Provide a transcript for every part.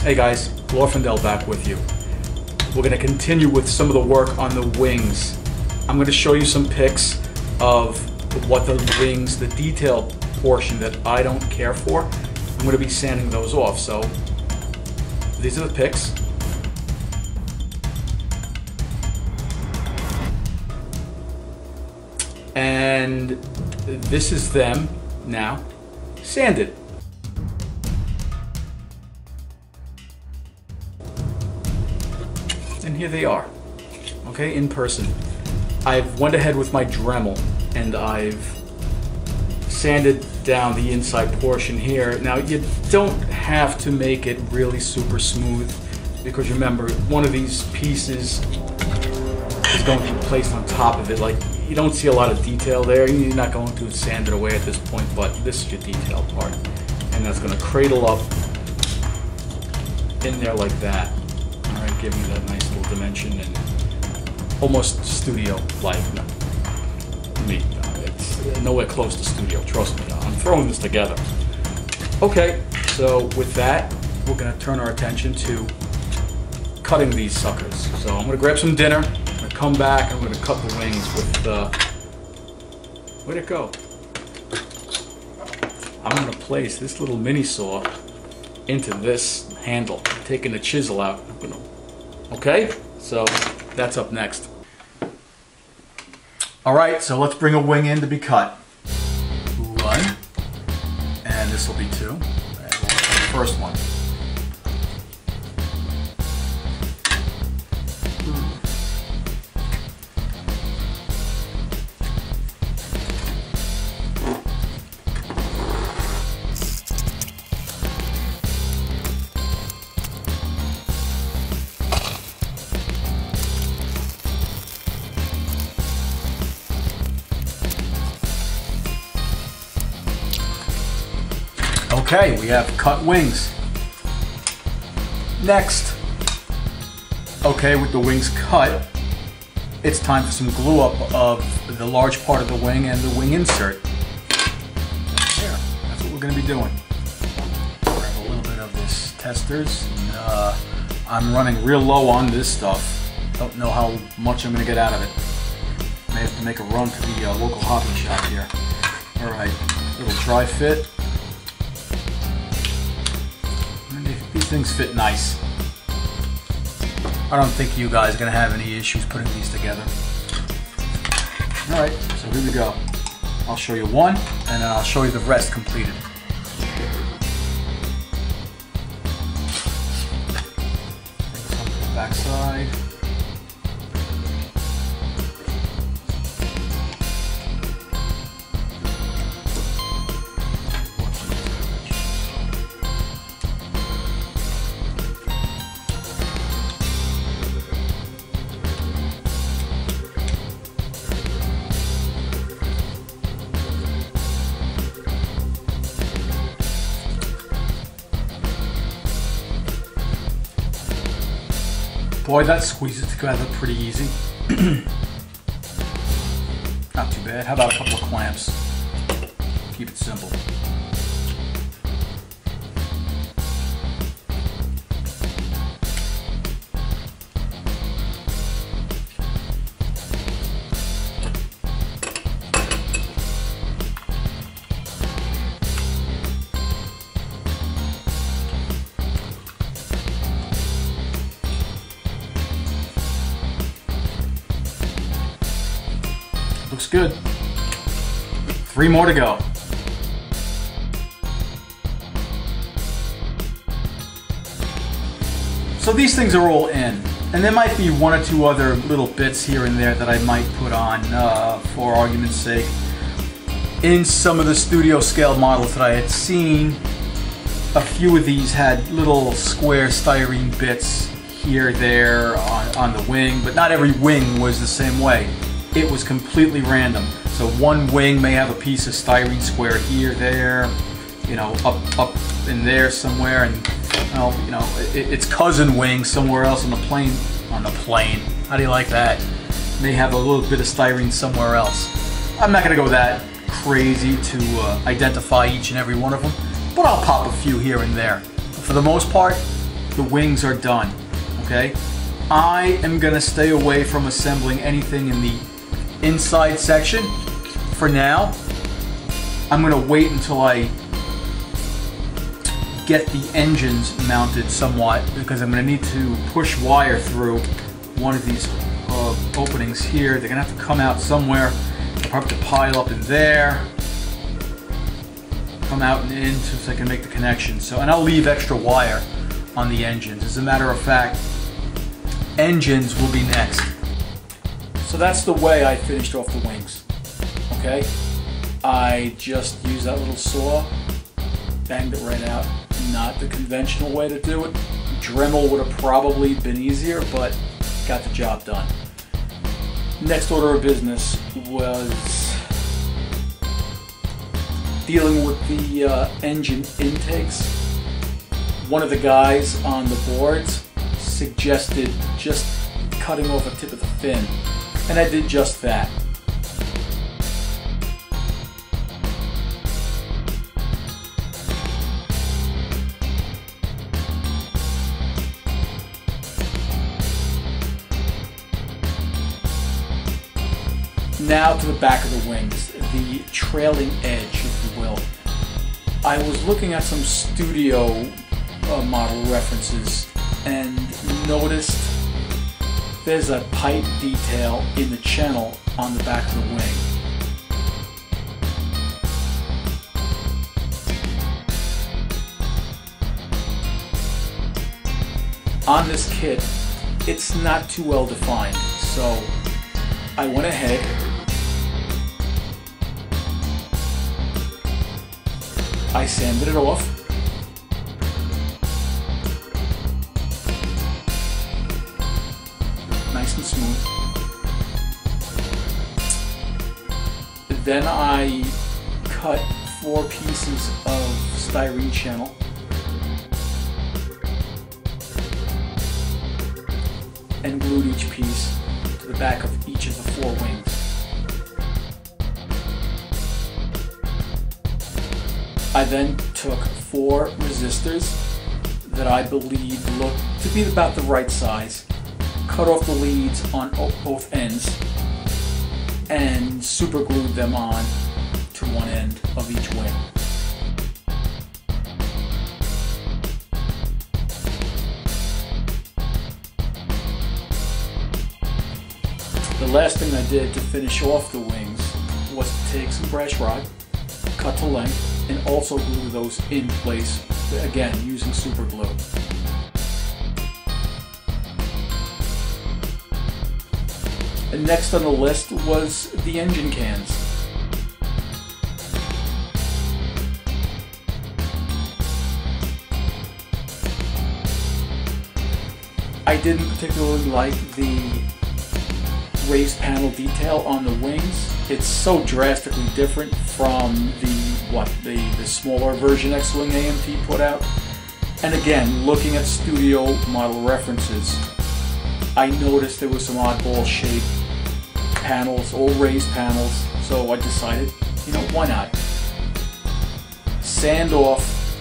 Hey guys, Glorfindel back with you. We're going to continue with some of the work on the wings. I'm going to show you some pics of what the wings, the detailed portion that I don't care for. I'm going to be sanding those off. So these are the pics. And this is them now sanded. And here they are, okay, in person. I've went ahead with my Dremel and I've sanded down the inside portion here. Now you don't have to make it really super smooth because remember, one of these pieces is going to be placed on top of it. Like, you don't see a lot of detail there. You're not going to sand it away at this point, but this is your detailed part. And that's going to cradle up in there like that. All right, giving you that nice little dimension and almost studio-like. It's nowhere close to studio, trust me. I'm throwing this together. Okay, so with that, we're going to turn our attention to cutting these suckers. So I'm going to grab some dinner. I'm going to come back and I'm going to cut the wings with, where'd it go? I'm going to place this little mini saw into this handle, taking the chisel out. Okay, so that's up next. Alright, so let's bring a wing in to be cut. One, and this will be two. And we'll cut the first one. Okay, we have cut wings. Next, okay, with the wings cut, it's time for some glue up of the large part of the wing and the wing insert. There, that's what we're going to be doing. Grab a little bit of this testers. And, I'm running real low on this stuff. Don't know how much I'm going to get out of it. May have to make a run to the local hobby shop here. Alright, little dry fit. These things fit nice. I don't think you guys are going to have any issues putting these together. Alright, so here we go. I'll show you one, and then I'll show you the rest completed. Bring this onto the back side. Boy, that squeezes together pretty easy. Not too bad. How about a couple of clamps? Keep it simple. Looks good. 3 more to go. So these things are all in. And there might be one or two other little bits here and there that I might put on for argument's sake. In some of the studio scale models that I had seen, a few of these had little square styrene bits here, there, on the wing, but not every wing was the same way. It was completely random. So one wing may have a piece of styrene square here, there, you know, up in there somewhere, and you know, its cousin wing somewhere else on the plane. How do you like that? May have a little bit of styrene somewhere else. I'm not gonna go that crazy to identify each and every one of them, but I'll pop a few here and there. But for the most part, the wings are done, okay? I am gonna stay away from assembling anything in the inside section for now. I'm gonna wait until I get the engines mounted somewhat, because I'm gonna need to push wire through one of these openings here. They're gonna have to come out somewhere. I'll have to pile up in there, come out and in so I can make the connection. So, and I'll leave extra wire on the engines. As a matter of fact, engines will be next. So that's the way I finished off the wings. Okay, I just used that little saw, banged it right out. Not the conventional way to do it. Dremel would have probably been easier, but got the job done. Next order of business was dealing with the engine intakes. One of the guys on the boards suggested just cutting off a tip of the fin, and I did just that. Now to the back of the wings, the trailing edge, if you will. I was looking at some studio model references and noticed there's a pipe detail in the channel on the back of the wing. On this kit, it's not too well defined, so I went ahead I sanded it off. Nice and smooth. Then I cut 4 pieces of styrene channel. And glued each piece to the back of each of the 4 wings. I then took 4 resistors that I believe looked to be about the right size, cut off the leads on both ends, and super glued them on to one end of each wing. The last thing I did to finish off the wings was to take some brass rod, cut to length, and also glue those in place, again using super glue. And next on the list was the engine cans. I didn't particularly like the raised panel detail on the wings. It's so drastically different from the smaller version X-Wing AMT put out. And again, looking at studio model references, I noticed there was some oddball shaped panels, all raised panels, so I decided, you know, why not? Sand off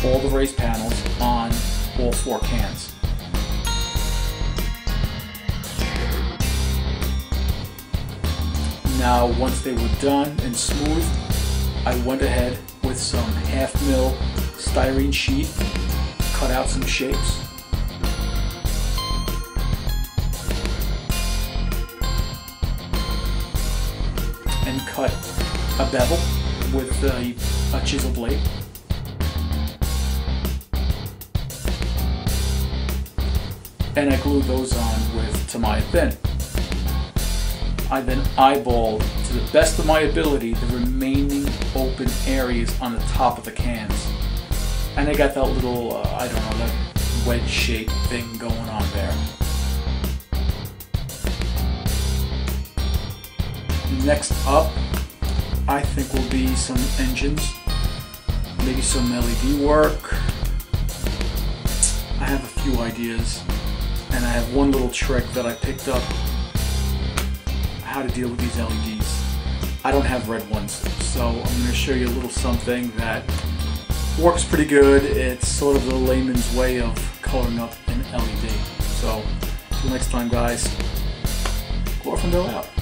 all the raised panels on all 4 cans. Now, once they were done and smooth, I went ahead with some 1/2 mil styrene sheet, cut out some shapes, and cut a bevel with a chisel blade. And I glued those on with Tamiya thin. I then eyeballed, to the best of my ability, the remaining open areas on the top of the cans. And I got that little, I don't know, that wedge-shaped thing going on there. Next up, I think will be some engines, maybe some LED work. I have a few ideas, and I have one little trick that I picked up how to deal with these LEDs. I don't have red ones, so I'm going to show you a little something that works pretty good. It's sort of the layman's way of coloring up in LED. So, until next time, guys, Glorfindel out.